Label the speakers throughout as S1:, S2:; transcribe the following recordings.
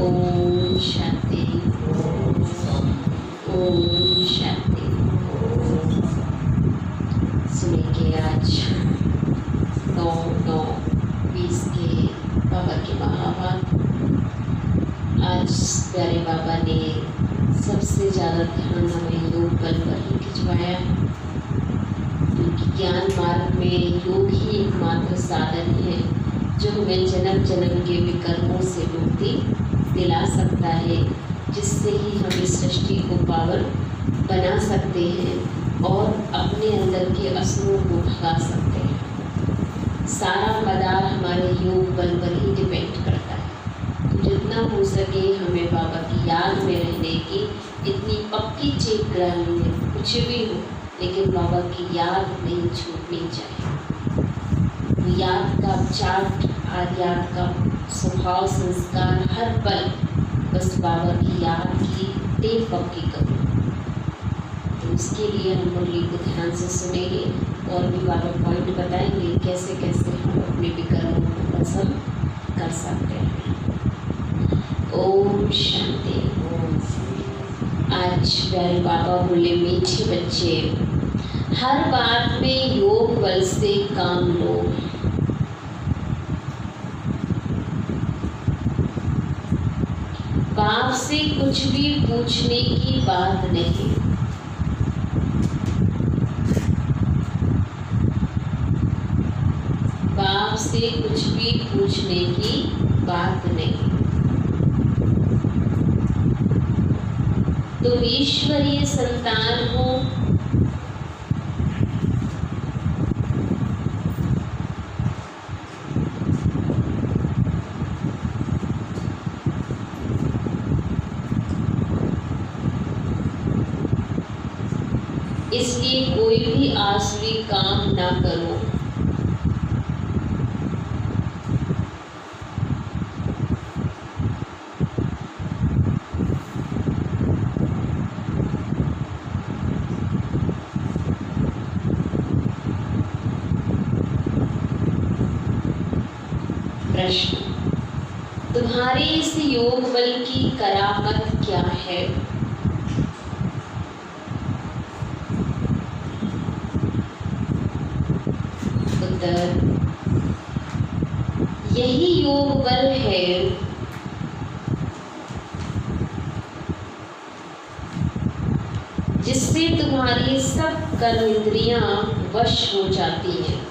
S1: ओम शांति। ओम शांति। सुनेंगे आज 9/9/20 के बाबा के महावाक्य। आज प्यारे बाबा ने सबसे ज़्यादा ध्यान हमें योग बल पर ही खिंचवाया, क्योंकि ज्ञान मार्ग में योग ही एकमात्र साधन है जो हमें जन्म जन्म के विकर्मों से मुक्ति दिला सकता है, जिससे ही हम इस सृष्टि को पावन बना सकते हैं और अपने अंदर के असुरों को भगा सकते हैं। सारा मदार हमारे योग बल पर ही डिपेंड करता है। तो जितना हो सके हमें बाबा की याद में रहने की इतनी पक्की चेत करानी है, कुछ भी हो लेकिन बाबा की याद नहीं छूटनी चाहिए। याद का चार्ट और याद का स्वभाव संस्कार हर पल बस बाबा की याद की टेप पक्की करो। तो उसके लिए हम मुरली को ध्यान से सुनेंगे और भी बाबा पॉइंट बताएंगे कैसे कैसे हम अपने विकर्मों को भस्म कर सकते हैं। ओम शांति। आज प्यारे बाबा बोले, मीठे बच्चे हर बात में योग बल से काम लो। बाप से कुछ भी पूछने की बात नहीं। बाप से कुछ भी पूछने की बात नहीं। तुम ईश्वरीय संतान हो। इसलिए कोई भी आसुरी काम ना करो। प्रश्न, तुम्हारे इस योग बल की करामत क्या है? यही योग बल है जिससे तुम्हारी सब कर्म इंद्रियां वश हो जाती हैं।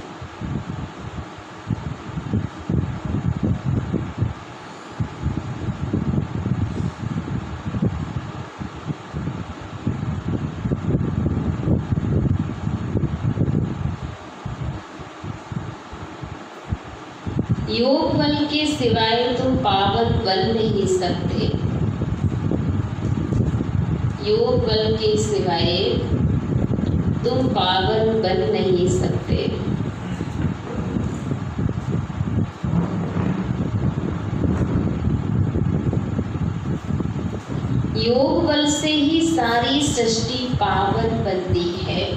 S1: योग बल के सिवाय तुम पावन बन नहीं सकते। योग बल के सिवाय तुम पावन बन नहीं सकते। योग बल से ही सारी सृष्टि पावन बनती है।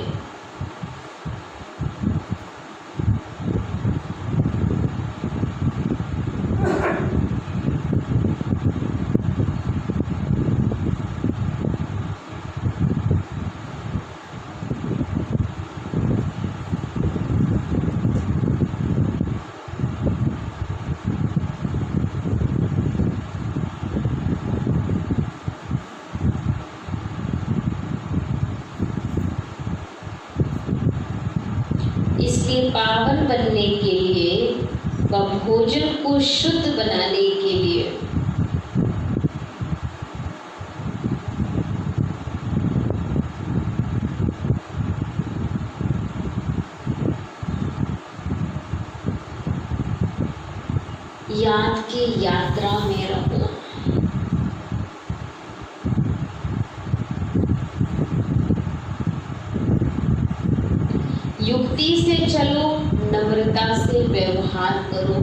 S1: इसलिए पावन बनने के लिए व भोजन को शुद्ध बनाने के लिए याद के यात्रा में रहो। युक्ति से चलो, नम्रता से व्यवहार करो।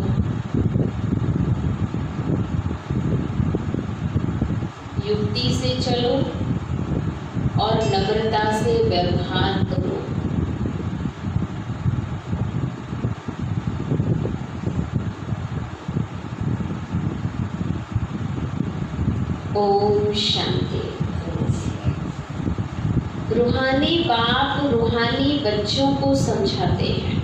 S1: युक्ति से चलो और नम्रता से व्यवहार करो। ओम शांति। रूहानी बाप रूहानी बच्चों को समझाते हैं।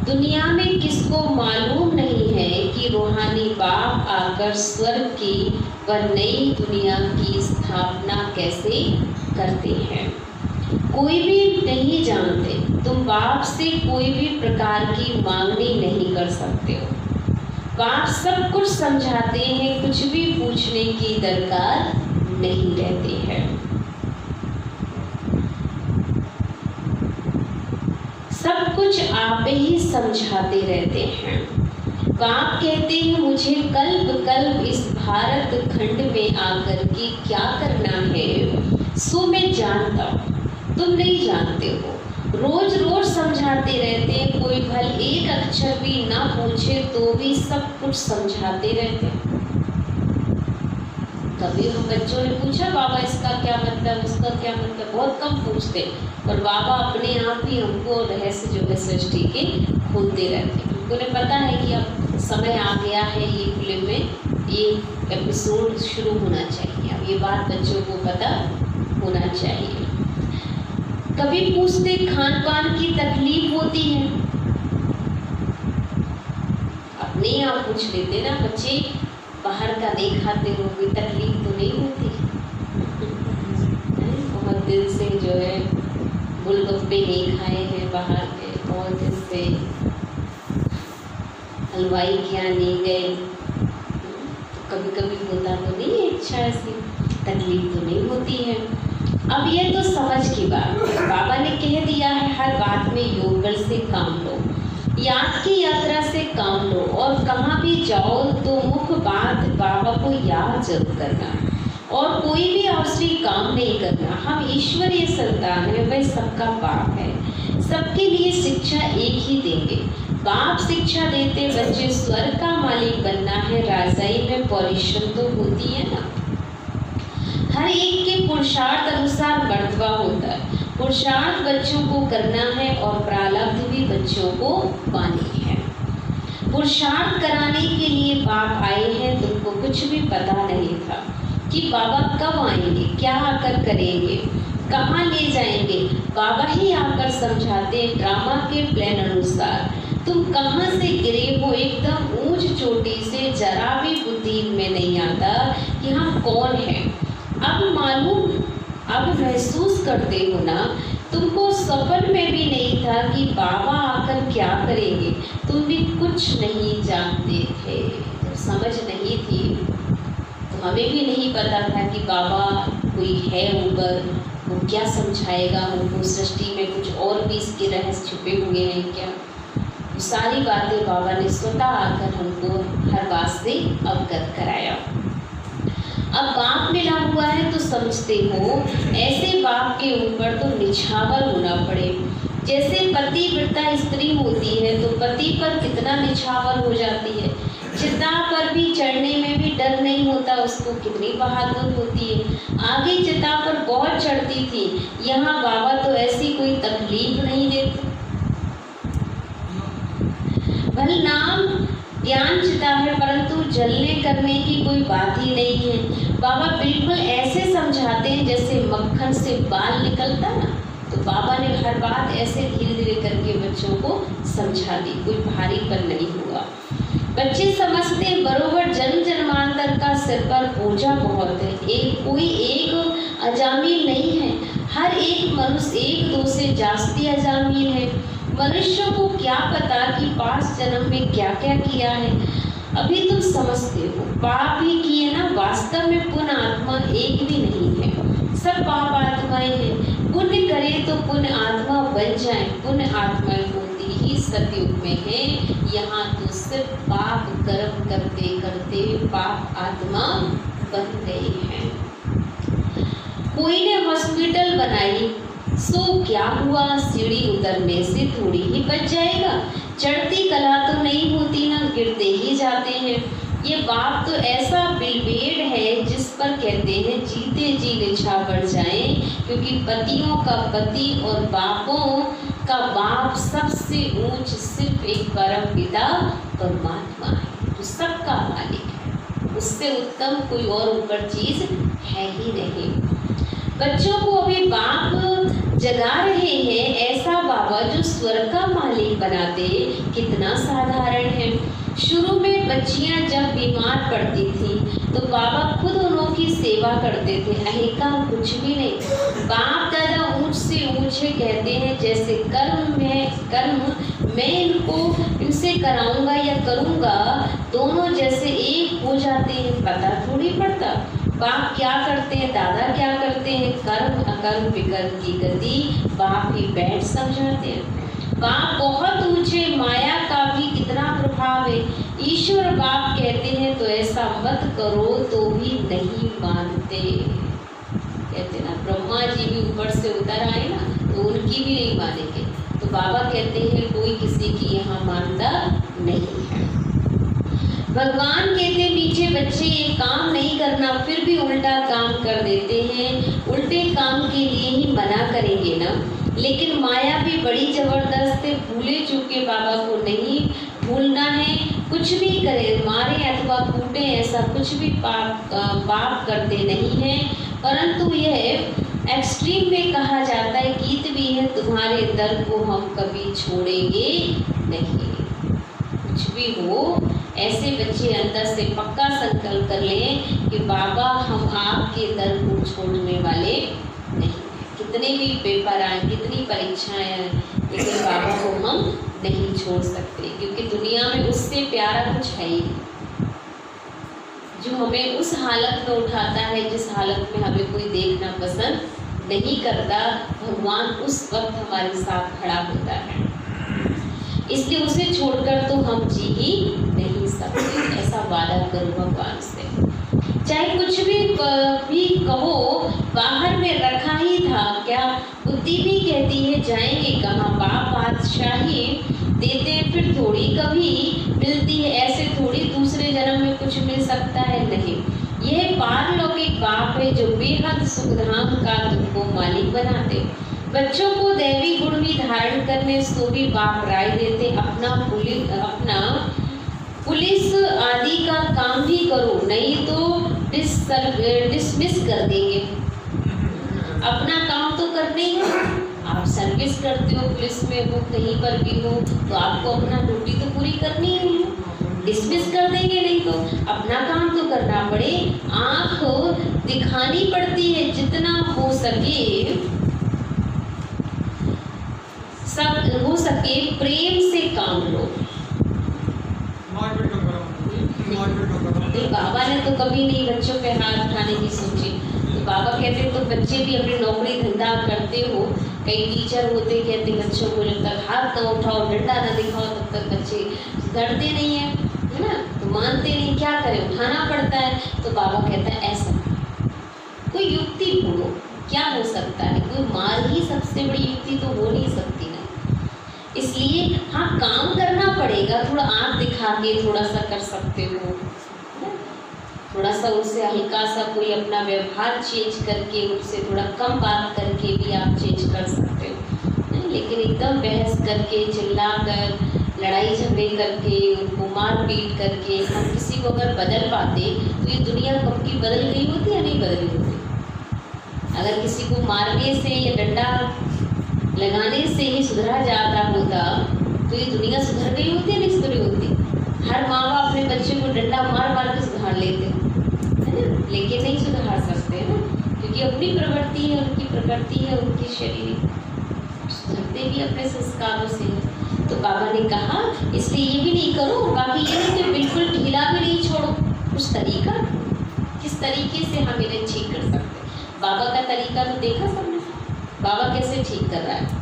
S1: दुनिया में किसको मालूम नहीं है कि रूहानी बाप आकर स्वर्ग की व नई दुनिया की स्थापना कैसे करते हैं। कोई भी नहीं जानते। तुम बाप से कोई भी प्रकार की मांगनी नहीं कर सकते हो। बाप सब कुछ समझाते हैं, कुछ भी पूछने की दरकार नहीं रहती है। सब कुछ आप ही समझाते रहते हैं। बाप कहते हैं मुझे कल्प कल्प इस भारत खंड में आकर के क्या करना है सो मैं जानता हूँ, तुम नहीं जानते हो। रोज रोज समझाते रहते हैं, कोई भल एक अक्षर भी ना पूछे तो भी सब कुछ समझाते रहते हैं। कभी हम बच्चों ने पूछा बाबा इसका क्या मतलब, उसका क्या मतलब, बहुत कम पूछते, और बाबा अपने आप ही हमको रहस्य जो है सृष्टि के खोलते रहते हैं। उन्हें पता है कि अब समय आ गया है, ये फिल्म में ये एपिसोड शुरू होना चाहिए, अब ये बात बच्चों को पता होना चाहिए। कभी पूछते खान पान की तकलीफ होती है, अपने आप पूछ लेते ना बच्चे, बाहर का नहीं खाते हो, कोई तकलीफ तो नहीं होती। बहुत दिन से जो है गोलगप्पे नहीं खाए हैं बाहर के, बहुत दिन से हलवाई क्या नहीं गए, तो कभी कभी होता तो नहीं है, इच्छा ऐसी तकलीफ तो नहीं होती है। अब ये तो समझ की बात है, बाबा ने कह दिया है हर बात में योग बल से काम लो, याद की यात्रा से काम लो, और कहाँ भी जाओ तो मुख्य बात बाबा को याद जरूर करना, और कोई भी आवश्यक काम नहीं करना। हम ईश्वरीय संतान है, वह सबका बाप है, सबके लिए शिक्षा एक ही देंगे। बाप शिक्षा देते बच्चे स्वर्ग का मालिक बनना है, राजाई में परिश्रम तो होती है ना। हर एक के पुरुषार्थ अनुसार बंटवा होता है, पुरुषार्थ बच्चों को करना है और प्रारब्ध भी बच्चों को पानी है। पुरुषार्थ कराने के लिए बाप आए हैं, तुमको कुछ भी पता नहीं था कि बाबा कब आएंगे, क्या आकर करेंगे, कहाँ ले जाएंगे। बाबा ही आकर समझाते ड्रामा के प्लान अनुसार। तुम कहाँ से गिरे हो, एकदम ऊंच चोटी से, जरा भी बुद्धि में नहीं आता कि हम कौन हैं। अब मालूम, अब महसूस करते हो ना, तुमको सपन में भी नहीं था कि बाबा आकर क्या करेंगे, तुम भी कुछ नहीं जानते थे। जब समझ नहीं थी तो हमें भी नहीं पता था कि बाबा कोई है ऊपर, वो क्या समझाएगा हमको, सृष्टि में कुछ और भी इसके रहस्य छुपे हुए हैं क्या। सारी बातें बाबा ने स्वतः आकर हमको हर बात से अवगत कराया। अब बाप मिला हुआ है तो समझते हो, ऐसे बाप के ऊपर तो निछावर होना पड़े। जैसे पतिव्रता स्त्री होती है तो पति पर कितना निछावर हो जाती है, चिता पर भी चढ़ने में भी डर नहीं होता उसको, कितनी बहादुर होती है। आगे चिता पर बहुत चढ़ती थी, यहाँ बाबा तो ऐसी कोई तकलीफ नहीं देते। भल नाम ज्ञान चिता है परंतु जलने करने की कोई बात ही नहीं है। बाबा बिल्कुल ऐसे समझाते हैं जैसे मक्खन से बाल निकलता ना, तो बाबा ने हर बात ऐसे धीरे धीरे करके बच्चों को समझा दी, कोई भारीपन नहीं हुआ। बच्चे समझते हैं बरोबर जन्म जन्मांतर का सिर पर बोझा बहुत है, कोई एक अजामिल नहीं है, हर एक मनुष्य एक दो से जास्ती अजामिल है। मनुष्यों को क्या पता कि 5 जन्म में क्या क्या किया है। अभी तुम समझते हो, पाप ही किए ना, वास्तव में पुण्य आत्मा एक भी नहीं है, सब पाप आत्माएं हैं। पुण्य करे तो पुण्य आत्मा बन जाए, पुण्य आत्माएं होती ही सतयुग में है। यहाँ तो सिर्फ पाप कर्म करते करते पाप आत्मा बन गए हैं। कोई ने हॉस्पिटल बनाई सो क्या हुआ, सीढ़ी उतरने से थोड़ी ही बच जाएगा, चढ़ती कला तो नहीं होती ना, गिरते ही जाते हैं। ये बाप तो ऐसा बिलबेड़ है जिस पर कहते हैं जीते जी निछावर जाए, क्योंकि पतियों का पति और बापों का बाप सबसे ऊंच सिर्फ एक परम पिता परमात्मा है, जो सबका मालिक है। उससे उत्तम कोई और ऊपर चीज है ही नहीं। बच्चों को अभी बाप जगा रहे हैं, ऐसा बाबा जो स्वर्ग का मालिक बना दे, कितना साधारण है। शुरू में बच्चियां जब बीमार पड़ती थी तो बाबा खुद उनकी सेवा करते थे, अहंकार कुछ भी नहीं। बाप दादा ऊंच से ऊंचे कहते हैं, जैसे कर्म मैं इनसे कराऊंगा या करूंगा, दोनों जैसे एक हो जाते हैं, पता थोड़ी पड़ता। बाप क्या करते हैं, दादा क्या करते हैं, कर्म अकर्म विकर्म की गति बाप ही बैठ समझाते हैं। बाप बहुत ऊंचे, माया का भी कितना प्रभाव है। ईश्वर बाप कहते हैं तो ऐसा मत करो तो भी नहीं मानते। कहते ना ब्रह्मा जी भी ऊपर से उतर आए ना, तो उनकी भी नहीं मानेंगे। तो बाबा कहते हैं कोई किसी की यहाँ मानता नहीं है। भगवान कहते मीठे बच्चे ये काम नहीं करना, फिर भी उल्टा काम कर देते हैं। उल्टे काम के लिए ही मना करेंगे ना। लेकिन माया भी बड़ी जबरदस्त है, भूले चूके बाबा को नहीं भूलना है। कुछ भी करें, मारे अथवा कूटे, ऐसा कुछ भी पाप करते नहीं हैं। परंतु यह एक्सट्रीम में कहा जाता है, गीत भी है, तुम्हारे दर को हम कभी छोड़ेंगे नहीं। कुछ भी हो, ऐसे बच्चे अंदर से पक्का संकल्प कर लें कि बाबा हम आपके दर को छोड़ने वाले नहीं। कितने भी पेपर आए, कितनी परीक्षाएं आए, लेकिन बाबा को हम नहीं छोड़ सकते, क्योंकि दुनिया में उससे प्यारा कुछ है ही जो हमें उस हालत में उठाता है जिस हालत में हमें कोई देखना पसंद नहीं करता। भगवान उस वक्त हमारे साथ खड़ा होता है, इसलिए उसे छोड़कर तो हम जी ही नहीं सकते। ऐसा वादा करो भगवान से, चाहे कुछ भी कहो, बाहर में रखा ही था क्या। बुद्धि भी कहती है जाएंगे कहाँ, बाप बादशाही देते फिर थोड़ी कभी मिलती है, ऐसे थोड़ी दूसरे जन्म में कुछ मिल सकता है, नहीं। यह पारलौकिक बाप है जो बेहद सुखधाम का तुमको मालिक बनाते। बच्चों को दैवी गुण भी धारण करने सो भी बाप राय देते, अपना पुलिस आदि का काम भी करो, नहीं तो डिसमिस कर देंगे। अपना काम तो करने ही है, आप सर्विस करते हो, पुलिस में हो, कहीं पर भी हो, तो आपको अपना ड्यूटी तो पूरी करनी ही है। डिसमिस कर देंगे नहीं तो अपना काम तो करना पड़े। आँख दिखानी पड़ती है, जितना हो सके प्रेम से काम लो। बाबा ने तो कभी नहीं बच्चों पे हाथ उठाने की सोची। तो बाबा कहते तो बच्चे भी अपनी नौकरी धंधा करते हो, कई टीचर होते कहते बच्चों को जब तक हाथ न उठाओ, डंडा न दिखाओ, तब तक बच्चे डरते नहीं है ना, तो मानते नहीं, क्या करें, उठाना पड़ता है। तो बाबा कहता है ऐसा कोई युक्ति ढूंढो, क्या हो सकता है, कोई मार ही सबसे बड़ी युक्ति तो हो नहीं सकती ना। इसलिए हाँ, काम करना पड़ेगा, थोड़ा आँख दिखा के थोड़ा सा कर सकते हो, थोड़ा सा उनसे हल्का सा कोई अपना व्यवहार चेंज करके, उनसे थोड़ा कम बात करके भी आप चेंज कर सकते हो। लेकिन एकदम बहस करके, चिल्लाकर, लड़ाई झगड़े करके, उनको मार पीट करके हम किसी को अगर बदल पाते तो ये दुनिया कब की बदल गई होती या नहीं बदली होती। अगर किसी को मारने से या डंडा लगाने से ही सुधरा जाता होता तो ये दुनिया सुधर गई होती या नहीं सुधरी होती। हर माँ बाप अपने बच्चे को डंडा मार मार के सुधार लेते हैं, है ना, लेकिन नहीं सुधार सकते हैं ना, क्योंकि अपनी प्रवृत्ति है, उनकी प्रकृति है, उनकी शरीर, सुधरते भी अपने संस्कारों से। तो बाबा ने कहा इसलिए ये भी नहीं करो, बाकी ये नहीं कि बिल्कुल ढीला भी नहीं छोड़ो। कुछ तरीका, किस तरीके से हम इन्हें ठीक कर सकते। बाबा का तरीका तो देखा सबने, बाबा कैसे ठीक कर रहा है,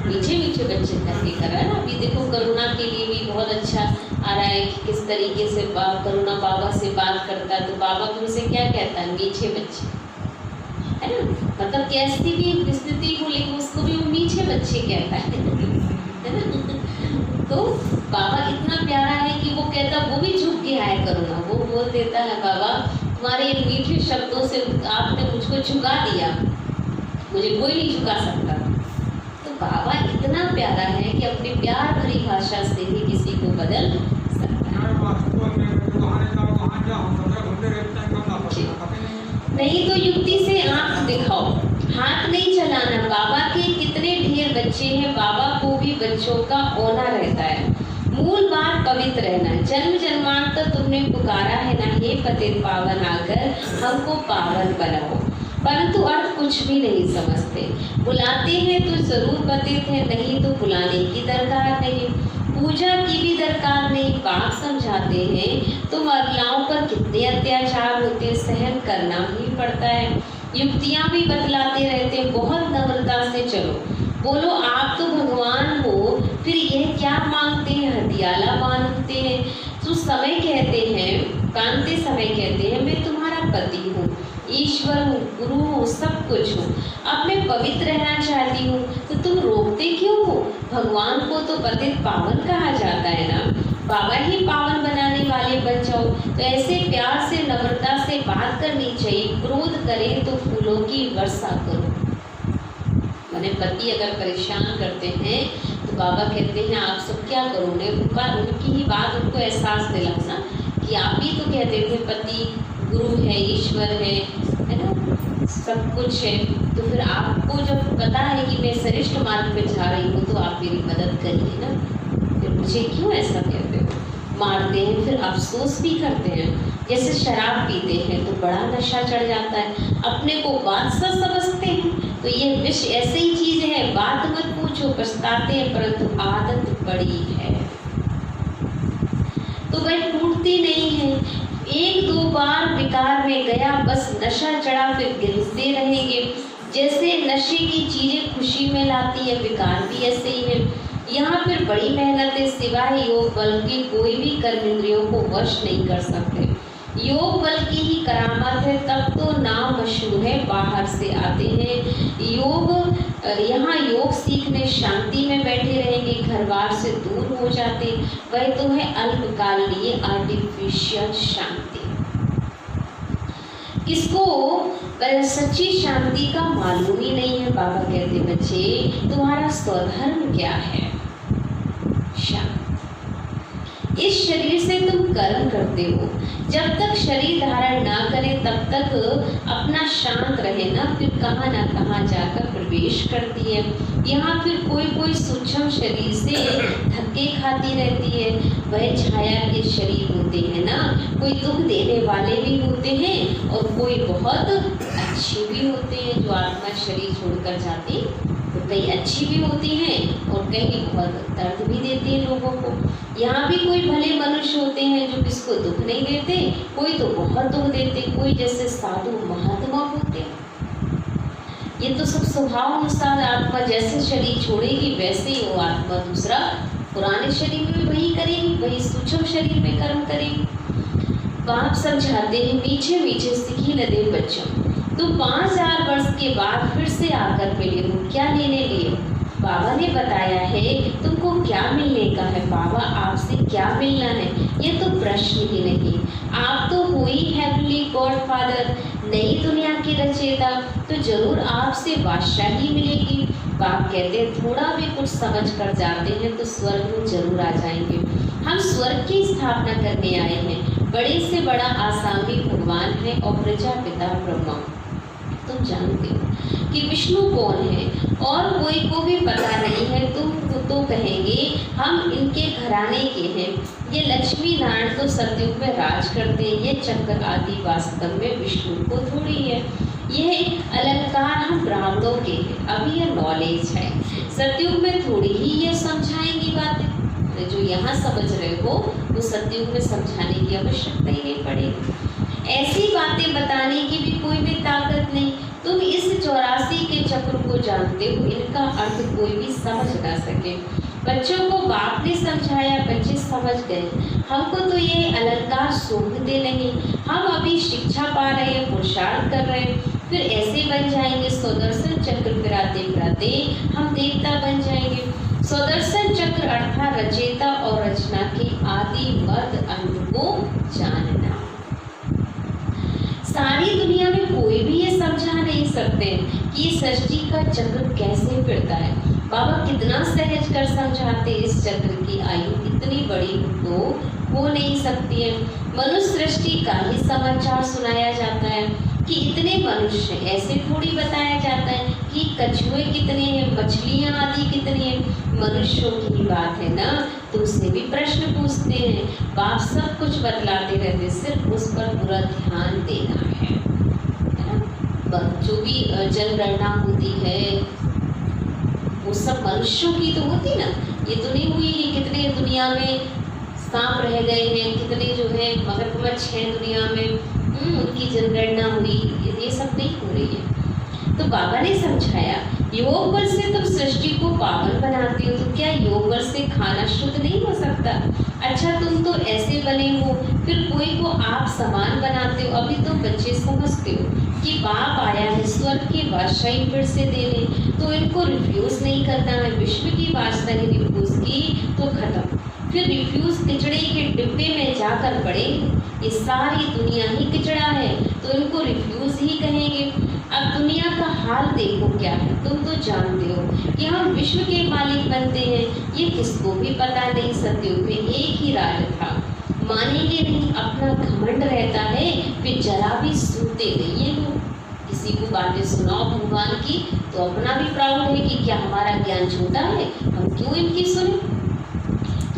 S1: मीठे मीठे बच्चे करके कर रहा है ना। अभी देखो करुणा के लिए भी बहुत अच्छा आ रहा है कि किस तरीके से करुणा बाबा से बात करता है। तो बाबा तुमसे क्या कहता है, मीठे बच्चे, है ना, मतलब कैसी भी स्थिति हो लेकिन उसको भी वो मीठे बच्चे कहता है ना। तो बाबा इतना प्यारा है कि वो कहता, वो भी झुक गया है करुणा, वो बोल देता है बाबा तुम्हारे इन मीठे शब्दों से आपने मुझको झुका दिया, मुझे कोई नहीं झुका सकता। तो बाबा इतना प्यारा है कि अपनी प्यार भरी भाषा से ही किसी को बदल सकता है। नहीं तो युक्ति से आंख दिखाओ, हाथ नहीं चलाना। बाबा के कितने ढेर बच्चे हैं, बाबा को भी बच्चों का होना रहता है। मूल बात पवित्र रहना। जन्म जन्मांतर तुमने पुकारा है ना, हे पतित पावन आकर हमको पावन बनाओ, परंतु अर्थ कुछ भी नहीं समझते। बुलाते हैं तो जरूर पतित है, नहीं तो बुलाने की दरकार नहीं, पूजा की भी दरकार नहीं। बात समझाते हैं तुम अबलाओं पर कितने अत्याचार होते, सहन करना ही पड़ता है। युक्तियाँ भी बतलाते रहते हैं, बहुत नम्रता से चलो। बोलो आप तो भगवान हो, फिर यह क्या मांगते हैं, हथियाला मांगते हैं। तो समय कहते हैं, कांते समय कहते हैं मैं तुम्हारा पति हूँ, ईश्वर हूँ, गुरु हूँ, सब कुछ हूँ। अब मैं पवित्र रहना चाहती हूँ तो तुम रोकते क्यों हो? भगवान को तो पतित पावन कहा जाता है ना, बाबा ही पावन बनाने वाले बन जाओ। तो ऐसे प्यार से नम्रता से बात करनी चाहिए। क्रोध करें तो फूलों की वर्षा करो। मैंने पति अगर परेशान करते हैं तो बाबा कहते हैं आप सब क्या करो, उनकी ही बात उनको एहसास दिलाना कि आप ही तो कहते थे पति गुरु है, ईश्वर है ना, सब कुछ है। तो फिर आपको जब पता है कि मैं श्रेष्ठ मार्ग पे जा रही हूँ तो आप मेरी मदद करिए ना, फिर मुझे क्यों ऐसा कहते हो? मारते हैं, फिर अफसोस भी करते हैं। जैसे शराब पीते हैं तो बड़ा नशा चढ़ जाता है, अपने को बादशाह समझते हैं। तो ये विष ऐसे ही चीज़ है, बात मत पूछो, पछताते हैं, परंतु आदत पड़ी है तो वह टूटती नहीं है। एक दो बार विकार में गया, बस नशा चढ़ा, फिर गिरते रहेंगे। जैसे नशे की चीजें खुशी में लाती है, विकार भी ऐसे ही है। यहाँ फिर बड़ी मेहनत है, सिवाय योग बल के कोई भी कर्म इंद्रियों को वश नहीं कर सकते। योग बल की ही करामत है, तब तो नाम मशहूर है, बाहर से आते हैं। यहाँ योग सीखने शांति में बैठे रहेंगे, घर बार से दूर हो जाते। वह तो है अल्पकालीन आर्टिफिशियल शांति। किसको सच्ची शांति का मालूम ही नहीं है। बाबा कहते बच्चे तुम्हारा स्वधर्म क्या है? शांति। इस शरीर से तुम कर्म करते हो, जब तक शरीर धारण ना करें तब तक अपना शांत रहे ना, फिर कहाँ ना कहाँ जाकर प्रवेश करती है। यहाँ फिर कोई कोई सूक्ष्म शरीर से धक्के खाती रहती है। वह छाया के शरीर होते हैं ना, कोई दुख देने वाले भी होते हैं और कोई बहुत अच्छे भी होते हैं। जो आत्मा शरीर छोड़कर जाती तो कई अच्छी भी होती हैं और कई बहुत दर्द भी देती हैं लोगों को। यहाँ भी कोई भले मनुष्य होते हैं जो किसको दुख नहीं देते, कोई तो बहुत दुख देते, कोई जैसे साधु महात्मा होते हैं। ये तो सब स्वभाव अनुसार आत्मा जैसे शरीर छोड़ेगी वैसे ही वो आत्मा दूसरा पुराने शरीर में भी वही करेगी, वही सूक्ष्म शरीर में कर्म करेगी। बाप समझाते हैं मीठे मीठे सीखी न दे बच्चों, तुम 5000 वर्ष के बाद फिर से आकर मिले हो, क्या लेने लिए? बाबा ने बताया है तुमको क्या मिलने का है। बाबा आपसे क्या मिलना है ये तो प्रश्न ही नहीं। आप तो हो ही हेवनली गॉड फादर, नई दुनिया के रचयिता, तो जरूर आपसे बादशाही मिलेगी। बाप कहते हैं थोड़ा भी कुछ समझ कर जाते हैं तो स्वर्ग में जरूर आ जाएंगे। हम स्वर्ग की स्थापना करने आए हैं। बड़े से बड़ा आसामी भगवान है और प्रजापिता ब्रह्मा। तुम जानते हो कि विष्णु कौन है और कोई को भी पता नहीं है। तुम तो कहेंगे हम इनके घराने के हैं। ये लक्ष्मी नारायण तो सतयुग में राज करते हैं, ये चक्र आदि वास्तव में विष्णु को थोड़ी है। यह अलंकार हम ब्राह्मणों के हैं, अभी यह नॉलेज है। सतयुग में थोड़ी ही ये समझाएंगी बातें, जो यहाँ समझ रहे हो वो सतयुग में समझाने की आवश्यकता ही नहीं पड़ेगी। ऐसी बातें बताने की भी कोई भी ताकत नहीं। तुम इस 84 के चक्र को जानते हो, इनका अर्थ कोई भी समझ ना सके। बच्चों को बाप ने समझाया, बच्चे समझ गए। हमको तो ये अलंकार सूंघते नहीं। हम अभी शिक्षा पा रहे हैं, पुरुषार्थ कर रहे हैं, फिर ऐसे बन जाएंगे। स्वदर्शन चक्र फिराते फिराते हम देवता बन जाएंगे। स्वदर्शन चक्र अर्थात रचयिता और रचना के आदि मध्य अंत को जानना। सारी दुनिया में कोई भी ये समझा नहीं सकते कि सृष्टि का चक्र कैसे फिरता है। बाबा कितना सहज कर समझाते। इस चक्र की आयु इतनी बड़ी तो हो नहीं सकती है। मनुष्य सृष्टि का ही समाचार सुनाया जाता है कि इतने मनुष्य, ऐसे थोड़ी बताया जाता है कि कछुए कितने हैं, मछलियां आदि कितनी हैं। मनुष्यों की ही बात है ना, तो उससे भी प्रश्न पूछते हैं। बाप सब कुछ बतलाते रहते, सिर्फ उस पर पूरा ध्यान देना है ना। जो भी जनगणना होती है वो सब मनुष्यों की तो होती ना, ये तो नहीं हुई कि कितने दुनिया में सांप रह गए हैं, कितने जो है मगरमच्छ हैं दुनिया में, उनकी जनगणना हुई, ये सब नहीं हो रही है। तो बाबा ने समझाया, योग बल से तुम सृष्टि को पावन बनाते हो, तो क्या योग बल से खाना शुद्ध नहीं हो सकता? अच्छा तुम तो ऐसे बने हो, फिर कोई को आप समान बनाते हो। अभी तुम बच्चे समझते हो कि बाप आया है स्वर्ग की बादशाही फिर से देने, तो इनको रिफ्यूज नहीं करना है। विश्व की बादशाही रिफ्यूज की तो खत्म, फिर रिफ्यूज कचड़े के डिब्बे में जाकर पड़ेंगे। ये सारी दुनिया ही कचड़ा है, तो इनको रिफ्यूज ही कहेंगे। अब दुनिया का हाल देखो क्या है, तुम तो जानते हो कि हम विश्व के मालिक बनते हैं, ये किसको भी पता नहीं। सतयुग में एक ही राज था, मानेंगे नहीं, अपना घमंड रहता है, फिर जरा भी सुनते नहीं ये लोग। किसी को बातें सुनाओ भगवान की तो अपना भी प्राउड है कि क्या हमारा ज्ञान छोटा है, हम क्यों इनकी सुने।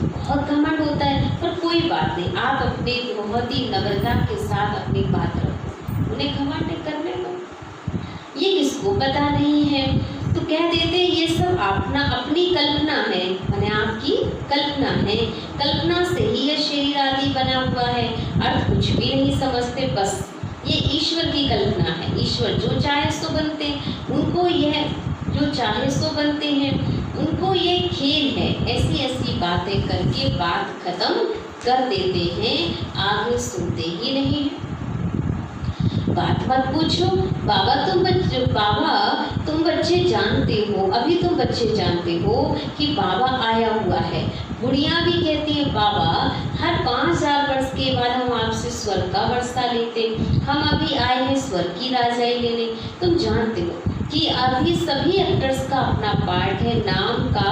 S1: बहुत घमंड होता है, पर कोई बात नहीं, आप अपने बहुत ही नम्रता के साथ अपनी बात रखो, उन्हें घमंड करने दो, ये किसको पता नहीं है। तो कह देते ये सब अपनी कल्पना है, माने आपकी कल्पना है, कल्पना से ही यह शरीर आदि बना हुआ है, अर्थ कुछ भी नहीं समझते, बस ये ईश्वर की कल्पना है। ईश्वर जो चाहे सो बनते, उनको यह जो चाहे सो बनते हैं, उनको ये खेल है, ऐसी ऐसी बातें करके बात खत्म कर देते हैं, आगे सुनते ही नहीं है। बात मत पूछो, बाबा तुम बच्चे जानते हो, अभी तुम बच्चे जानते हो कि बाबा आया हुआ है। बुढ़िया भी कहती है बाबा हर 5000 वर्ष के बाद हम आपसे स्वर्ग का वर्षा लेते, हम अभी आए हैं स्वर्ग की राजाई लेने। तुम जानते हो कि अभी सभी एक्टर्स का अपना पार्ट है, नाम का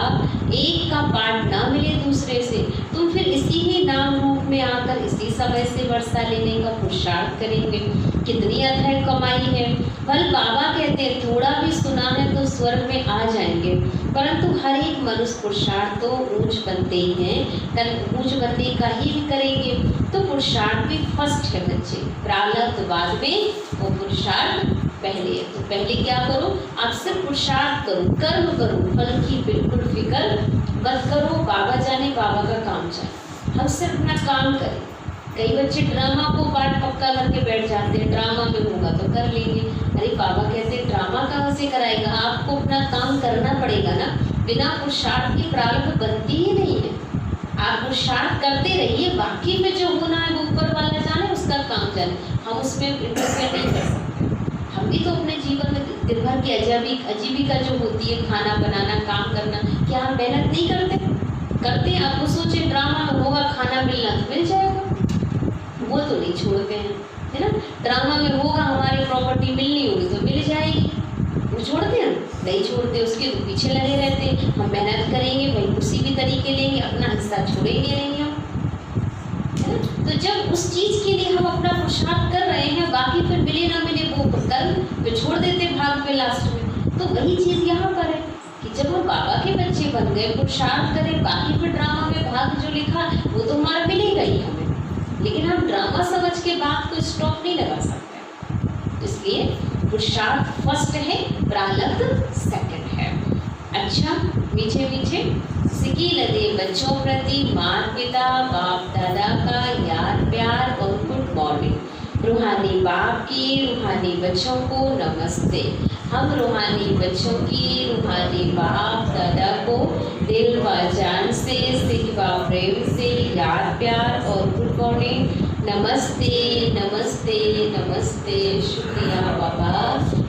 S1: एक का पार्ट ना मिले दूसरे से, तुम फिर इसी ही नाम रूप में आकर इसी समय से वर्षा लेने का पुरुषार्थ करेंगे। कितनी अथाह कमाई है। बल बाबा कहते हैं थोड़ा भी सुना है तो स्वर्ग में आ जाएंगे, परंतु हर एक मनुष्य पुरुषार्थ तो ऊंच बनते ही हैं, कल ऊंच बनने का ही करेंगे। तो पुरुषार्थ भी फर्स्ट है बच्चे, प्रारब्ध बाद में और पुरुषार्थ पहले है। तो पहले क्या करो, आप सिर्फ पुरुषार्थ करो, कर्म करो, फल की बिल्कुल फिक्र मत करो। बाबा जाने बाबा का काम जाने, हम सिर्फ अपना काम करें। कई बच्चे ड्रामा को पाठ पक्का करके बैठ जाते हैं, ड्रामा में होगा तो कर लेंगे। अरे बाबा कहते हैं ड्रामा कहाँ से कराएगा, आपको अपना काम करना पड़ेगा ना। बिना पुरुषार्थ की प्रारब्ध बनती ही नहीं है। आप पुरुषार्थ करते रहिए, बाकी में जो होना है वो ऊपर वाला जाने, उसका काम जाने, हम उसमें इंटरफेयर नहीं कर सकते। हम भी तो अपने जीवन में दिन भर की आजीविका जो होती है, खाना बनाना, काम करना, क्या हम मेहनत नहीं करते हैं? आप वो सोचे ड्रामा में होगा खाना मिलना तो मिल जाएगा, वो तो नहीं छोड़ते हैं, है ना। ड्रामा में होगा हमारी प्रॉपर्टी मिलनी होगी तो मिल जाएगी, वो छोड़ते हैं? नहीं छोड़ते, उसके तो पीछे लगे रहते हैं। हम मेहनत करेंगे भाई, उसी भी तरीके लेंगे, अपना हिस्सा छोड़ेंगे नहीं हम, है ना। तो जब उस चीज़ के लिए हम अपना पुरुषार्थ कर रहे हैं, बाकी फिर मिले ना मिले वो कर्म फिर छोड़ देते भाग में लास्ट में। तो वही चीज़ यहाँ पर है कि जब हम बाबा के बच्चे बन गए, पुरुषार्थ करें, बाकी फिर ड्रामा में भाग जो लिखा वो तो हमारा मिलेगा ही हमें, लेकिन हम ड्रामा समझ के बात को स्टॉप नहीं लगा सकते। इसलिए पुरुषार्थ फर्स्ट है, प्रारब्ध सेकंड है। अच्छा मीठे मीठे सिकी लदे बच्चों प्रति माता पिता बाप दादा का याद प्यार और गुड मॉर्निंग। रूहानी बाप की रूहानी बच्चों को नमस्ते। हम रूहानी बच्चों की रूहानी बाप दादा को दिल व जान से सिख व प्रेम से याद प्यार और गुड मॉर्निंग। नमस्ते नमस्ते नमस्ते। शुक्रिया बाबा,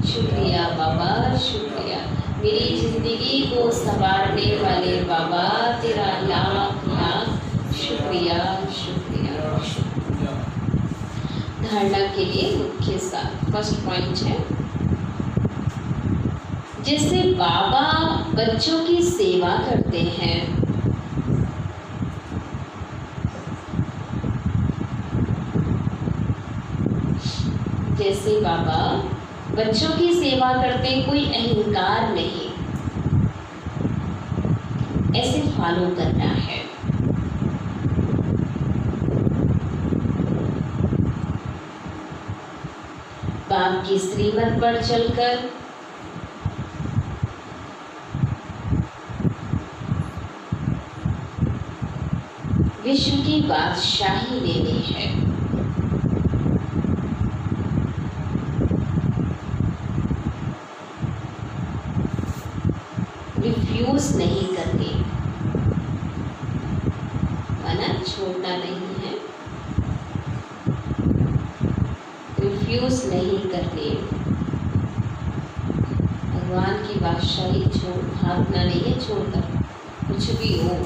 S1: शुक्रिया बाबा, शुक्रिया। मेरी ज़िंदगी को संवारने वाले बाबा, तेरा लाख लाख शुक्रिया शुक्रिया शुक्रिया। धारणा के लिए मुख्य सार फर्स्ट पॉइंट है, जैसे बाबा बच्चों की सेवा करते हैं, जैसे बाबा बच्चों की सेवा करते, कोई अहंकार नहीं, ऐसे फॉलो करना है। बाप की श्रीमत पर चलकर विश्व की बादशाही लेनी है। रिफ्यूज नहीं करनी, माना छोड़ना नहीं है, रिफ्यूज नहीं करनी। भगवान की बादशाही छोड़ भागना नहीं है, छोड़कर कुछ भी हो।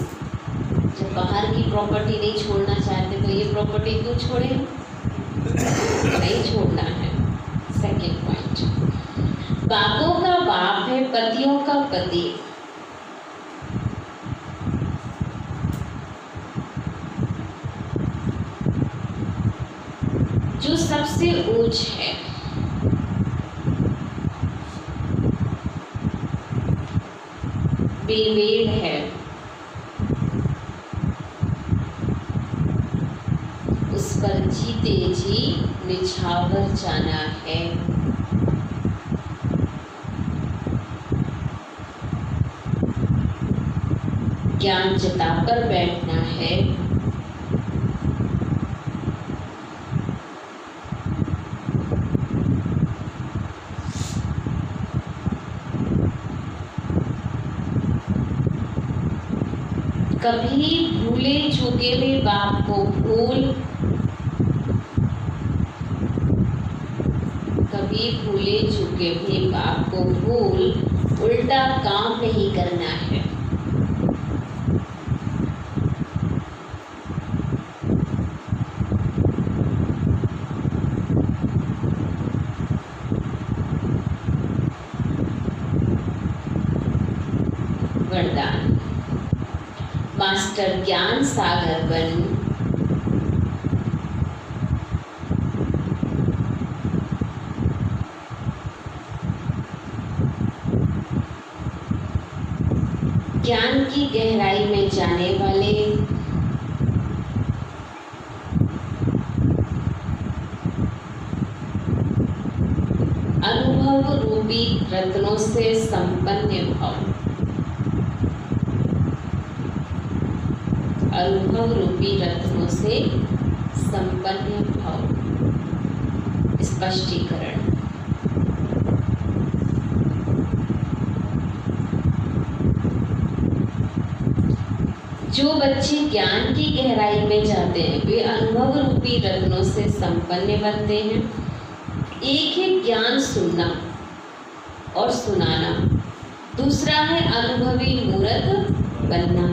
S1: जब बाहर की प्रॉपर्टी नहीं छोड़ना चाहते तो ये प्रॉपर्टी क्यों छोड़े? नहीं छोड़ना है। सेकंड पॉइंट, बापों का बाप है, पतियों का पति। जो सबसे ऊंच है, बेमेल है, उस पर जीते जी निछावर जाना है। ज्ञान जताकर बैठना है। कभी भूले चूके भी बाप को भूल, कभी भूले चूके भी बाप को भूल, उल्टा काम नहीं करना है। वरदान, मास्टर ज्ञान सागर बन, ज्ञान की गहराई में जाने वाले, अनुभव रूपी रत्नों से संपन्न भव, अनुभव रूपी रत्नों से संपन्न भव। स्पष्टीकरण, जो बच्चे ज्ञान की गहराई में जाते हैं वे अनुभव रूपी रत्नों से संपन्न बनते हैं। एक है ज्ञान सुनना और सुनाना, दूसरा है अनुभवी मूर्त बनना।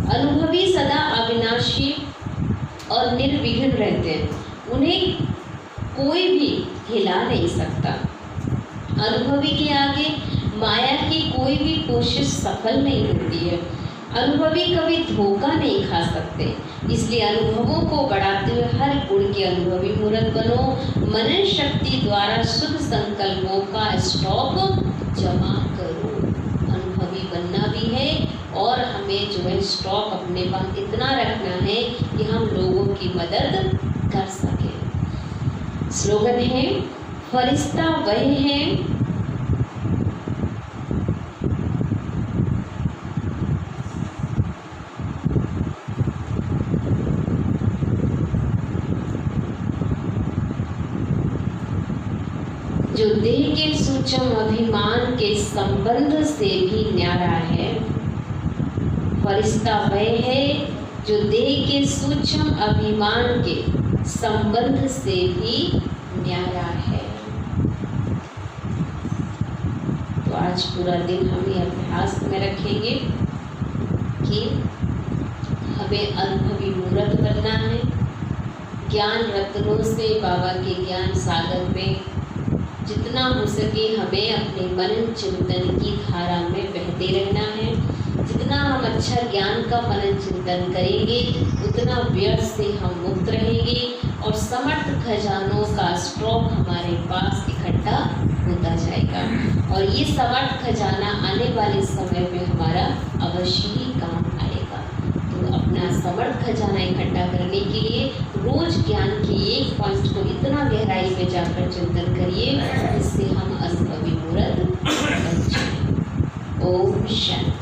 S1: अनुभवी सदा अविनाशी और निर्विघ्न रहते हैं, उन्हें कोई भी हिला नहीं सकता। अनुभवी के आगे माया की कोई भी कोशिश सफल नहीं होती है। अनुभवी कभी धोखा नहीं खा सकते, इसलिए अनुभवों को बढ़ाते हुए हर गुण के अनुभवी मूर्त बनो। मनन शक्ति द्वारा शुद्ध संकल्पों का स्टॉक जमा करो। अनुभवी बनना भी है और हमें जो है स्टॉक अपने पास इतना रखना है कि हम लोगों की मदद कर सके। स्लोगन है, फरिश्ता वह है जो देह के सूक्ष्म अभिमान के संबंध से भी न्यारा है। फरिश्ता वह है जो देह के सूक्ष्म अभिमान के संबंध से भी न्यारा है। तो आज पूरा दिन हम ये अभ्यास में रखेंगे कि हमें अनुभवी मूर्त बनना है। ज्ञान रत्नों से बाबा के ज्ञान सागर में जितना हो सके हमें अपने मनन चिंतन की धारा में बहते रहना है। जितना हम अच्छा ज्ञान का मनन चिंतन करेंगे उतना व्यर्थ से हम मुक्त रहेंगे और समर्थ खजानों का स्टॉक हमारे पास इकट्ठा होता जाएगा और ये समर्थ खजाना आने वाले समय में हमारा अवश्य ही काम आएगा। तो अपना समर्थ खजाना इकट्ठा करने के लिए रोज ज्ञान के एक पॉइंट को इतना गहराई में जाकर चिंतन करिए जिससे हम अनुभवी मूर्त बन जाएं। ओम शांति।